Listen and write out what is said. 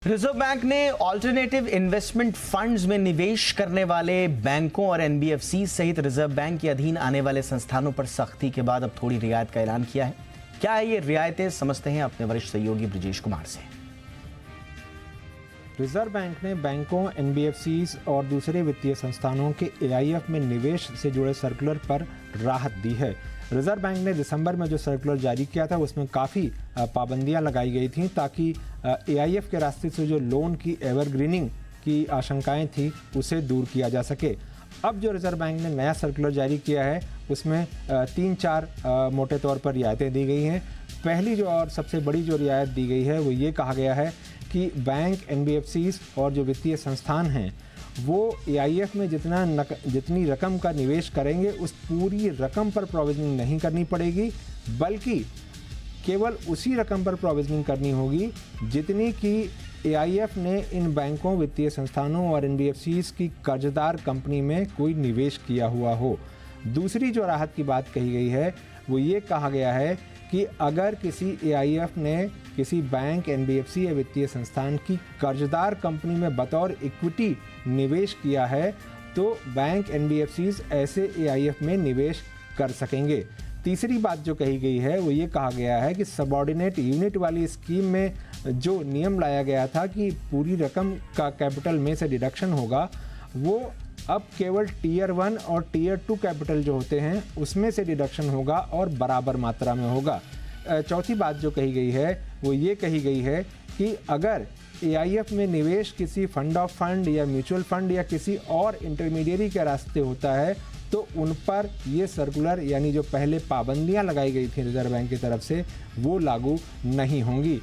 Reserve bank ने alternative investment funds में निवेश करने वाले बैंकों और एनबीएफसी सहित रिजर्व बैंक के अधीन आने वाले संस्थानों पर सख्ती के बाद अब थोड़ी रियायत का ऐलान किया है। क्या है ये रियायतें, समझते हैं अपने वरिष्ठ सहयोगी ब्रजेश कुमार से। रिजर्व बैंक ने बैंकों, एनबीएफसीज और दूसरे वित्तीय संस्थानों के एआईएफ में निवेश से जुड़े सर्कुलर पर राहत दी है। रिजर्व बैंक ने दिसंबर में जो सर्कुलर जारी किया था उसमें काफ़ी पाबंदियां लगाई गई थी ताकि एआईएफ के रास्ते से जो लोन की एवरग्रीनिंग की आशंकाएं थी उसे दूर किया जा सके। अब जो रिजर्व बैंक ने नया सर्कुलर जारी किया है उसमें 3-4 मोटे तौर पर रियायतें दी गई हैं। पहली जो और सबसे बड़ी जो रियायत दी गई है वो ये कहा गया है कि बैंक, एनबीएफसीज और जो वित्तीय संस्थान हैं वो एआईएफ में जितनी रकम का निवेश करेंगे उस पूरी रकम पर प्रोविजनिंग नहीं करनी पड़ेगी, बल्कि केवल उसी रकम पर प्रोविजनिंग करनी होगी जितनी कि एआईएफ ने इन बैंकों, वित्तीय संस्थानों और एनबीएफसीज की कर्जदार कंपनी में कोई निवेश किया हुआ हो। दूसरी जो राहत की बात कही गई है वो ये कहा गया है कि अगर किसी एआईएफ ने किसी बैंक, एनबीएफसी या वित्तीय संस्थान की कर्जदार कंपनी में बतौर इक्विटी निवेश किया है तो बैंक, एनबीएफसीज ऐसे एआईएफ में निवेश कर सकेंगे। तीसरी बात जो कही गई है वो ये कहा गया है कि सबऑर्डिनेट यूनिट वाली स्कीम में जो नियम लाया गया था कि पूरी रकम का कैपिटल में से डिडक्शन होगा, वो अब केवल टीयर 1 और टीयर 2 कैपिटल जो होते हैं उसमें से डिडक्शन होगा और बराबर मात्रा में होगा। चौथी बात जो कही गई है वो ये कही गई है कि अगर एआईएफ में निवेश किसी फंड ऑफ फंड या म्यूचुअल फंड या किसी और इंटरमीडियरी के रास्ते होता है तो उन पर ये सर्कुलर यानी जो पहले पाबंदियां लगाई गई थी रिजर्व बैंक की तरफ से वो लागू नहीं होंगी।